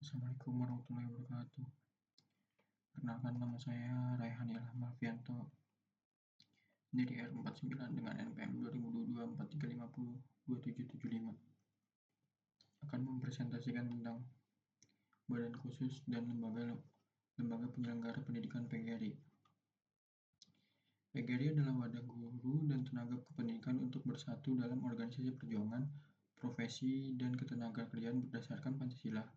Assalamualaikum warahmatullahi wabarakatuh. Perkenalkan, nama saya Raihan Ilham Alfianto dari R49 dengan NPM 2022 4350 2775. Akan mempresentasikan tentang Badan Khusus dan Lembaga Penyelenggara Pendidikan PGRI. PGRI adalah wadah guru dan tenaga kependidikan untuk bersatu dalam organisasi perjuangan, profesi, dan ketenagakerjaan berdasarkan Pancasila.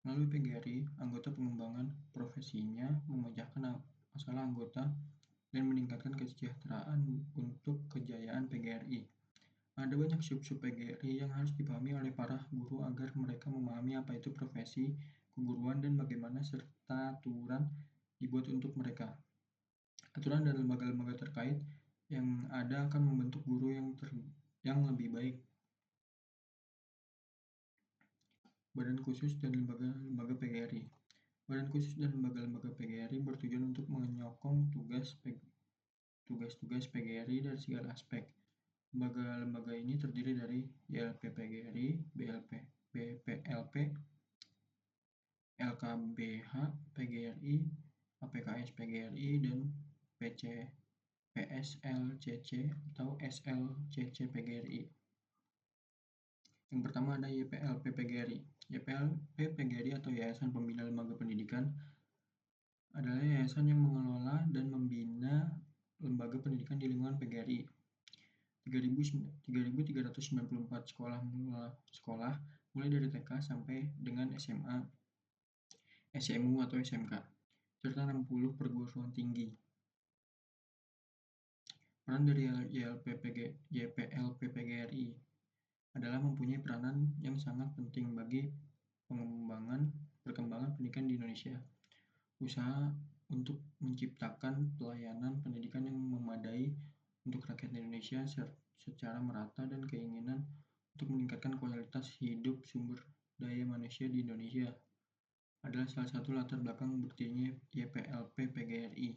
Melalui PGRI, anggota pengembangan profesinya memecahkan masalah anggota dan meningkatkan kesejahteraan untuk kejayaan PGRI. Ada banyak sub-sub PGRI yang harus dipahami oleh para guru agar mereka memahami apa itu profesi keguruan dan bagaimana serta aturan dibuat untuk mereka. Aturan dan lembaga-lembaga terkait yang ada akan membentuk guru yang lebih baik. Badan Khusus dan Lembaga-lembaga PGRI. Badan Khusus dan lembaga-lembaga PGRI bertujuan untuk menyokong tugas-tugas PGRI dari segala aspek. Lembaga-lembaga ini terdiri dari YLP PGRI, BPLP, LKBH PGRI, APKS PGRI, dan PSLCC atau SLCC PGRI. Yang pertama ada YPLP PGRI. YPLP PGRI atau Yayasan Pembina Lembaga Pendidikan adalah yayasan yang mengelola dan membina lembaga pendidikan di lingkungan PGRI. 3.394 sekolah mulai dari TK sampai dengan SMA, SMU atau SMK, serta 60 perguruan tinggi. Peran dari YPLP PGRI adalah mempunyai peranan yang sangat penting bagi perkembangan pendidikan di Indonesia. Usaha untuk menciptakan pelayanan pendidikan yang memadai untuk rakyat Indonesia secara merata dan keinginan untuk meningkatkan kualitas hidup sumber daya manusia di Indonesia adalah salah satu latar belakang berdirinya YPLP PGRI.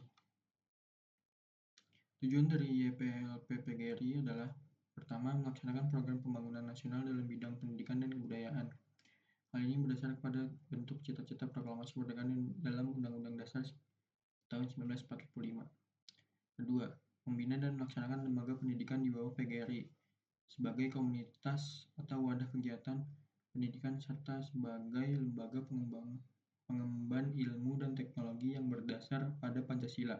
Tujuan dari YPLP PGRI adalah pertama, melaksanakan program pembangunan nasional dalam bidang pendidikan dan kebudayaan. Hal ini berdasarkan pada bentuk cita-cita proklamasi kemerdekaan dalam Undang-Undang Dasar tahun 1945. Kedua, membina dan melaksanakan lembaga pendidikan di bawah PGRI sebagai komunitas atau wadah kegiatan pendidikan serta sebagai lembaga pengemban ilmu dan teknologi yang berdasar pada Pancasila.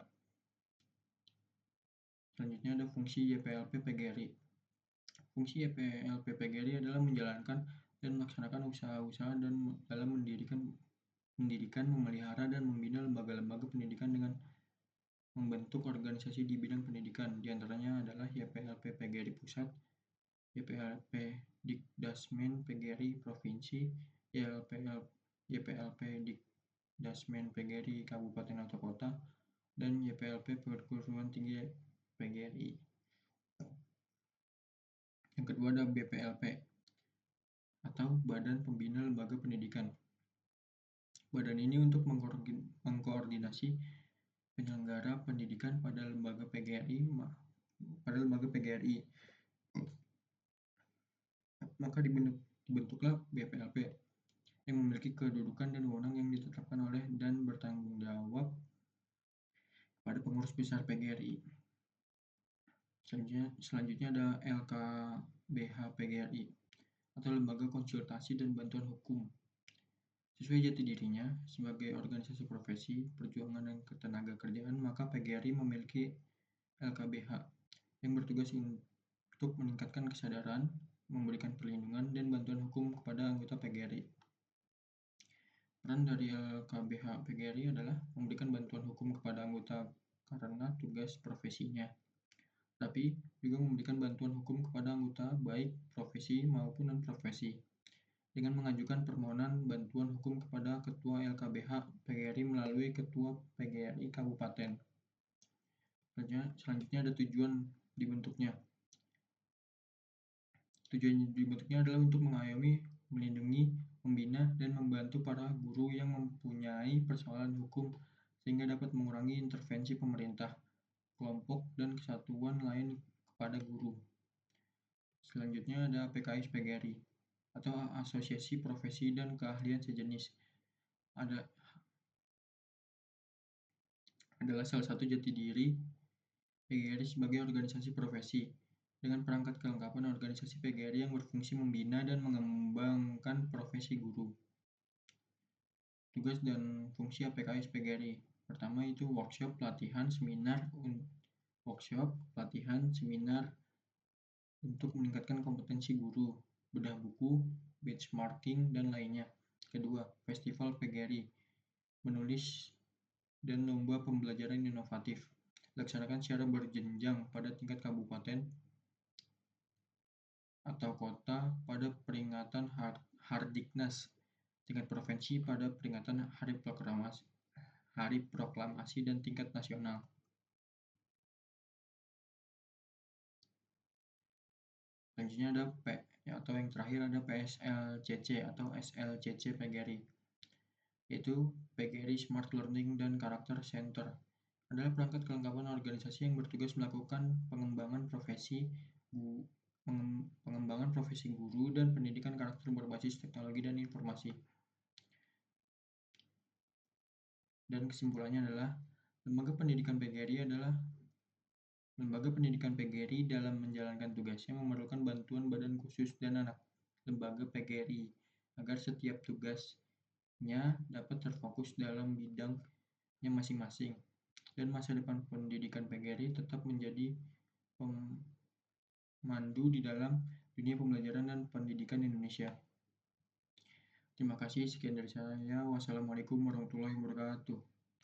Selanjutnya ada fungsi YPLP PGRI. Fungsi YPLP PGRI adalah menjalankan dan melaksanakan usaha-usaha dalam mendirikan, memelihara, dan membina lembaga-lembaga pendidikan dengan membentuk organisasi di bidang pendidikan. Di antaranya adalah YPLP PGRI Pusat, YPLP Dikdasmen PGRI Provinsi, YPLP Dikdasmen PGRI Kabupaten atau Kota, dan YPLP Perguruan Tinggi PGRI. Yang kedua ada BPLP atau Badan Pembina Lembaga Pendidikan. Badan ini untuk mengkoordinasi penyelenggara pendidikan pada lembaga PGRI. Maka dibentuklah BPLP yang memiliki kedudukan dan wewenang yang ditetapkan oleh dan bertanggung jawab pada pengurus besar PGRI. Selanjutnya ada LKBH PGRI atau Lembaga Konsultasi dan Bantuan Hukum. Sesuai jati dirinya sebagai organisasi profesi, perjuangan, dan ketenagakerjaan, maka PGRI memiliki LKBH yang bertugas untuk meningkatkan kesadaran, memberikan perlindungan dan bantuan hukum kepada anggota PGRI. Peran dari LKBH PGRI adalah memberikan bantuan hukum kepada anggota karena tugas profesinya, tapi juga memberikan bantuan hukum kepada anggota baik profesi maupun non-profesi dengan mengajukan permohonan bantuan hukum kepada Ketua LKBH PGRI melalui Ketua PGRI Kabupaten. Selanjutnya ada tujuan dibentuknya. Tujuan dibentuknya adalah untuk mengayomi, melindungi, membina, dan membantu para guru yang mempunyai persoalan hukum sehingga dapat mengurangi intervensi pemerintah, kelompok, dan kesatuan lain kepada guru. Selanjutnya ada APKS PGRI atau Asosiasi Profesi dan Keahlian Sejenis. adalah salah satu jati diri PGRI sebagai organisasi profesi, dengan perangkat kelengkapan organisasi PGRI yang berfungsi membina dan mengembangkan profesi guru. Tugas dan fungsi APKS PGRI. Pertama itu workshop, pelatihan, seminar untuk meningkatkan kompetensi guru, bedah buku, benchmarking, dan lainnya. Kedua, festival PGRI, menulis dan lomba pembelajaran inovatif. Laksanakan secara berjenjang pada tingkat kabupaten atau kota pada peringatan Hardiknas, tingkat provinsi pada peringatan Hari Proklamasi dan tingkat nasional. Selanjutnya ada yang terakhir ada PSLCC atau SLCC PGRI, yaitu PGRI Smart Learning dan Karakter Center. Adalah perangkat kelengkapan organisasi yang bertugas melakukan pengembangan profesi guru dan pendidikan karakter berbasis teknologi dan informasi. Dan kesimpulannya adalah lembaga pendidikan PGRI dalam menjalankan tugasnya memerlukan bantuan badan khusus dan anak lembaga PGRI agar setiap tugasnya dapat terfokus dalam bidangnya masing-masing dan masa depan pendidikan PGRI tetap menjadi pemandu di dalam dunia pembelajaran dan pendidikan Indonesia. Terima kasih, sekian dari saya. Wassalamualaikum warahmatullahi wabarakatuh.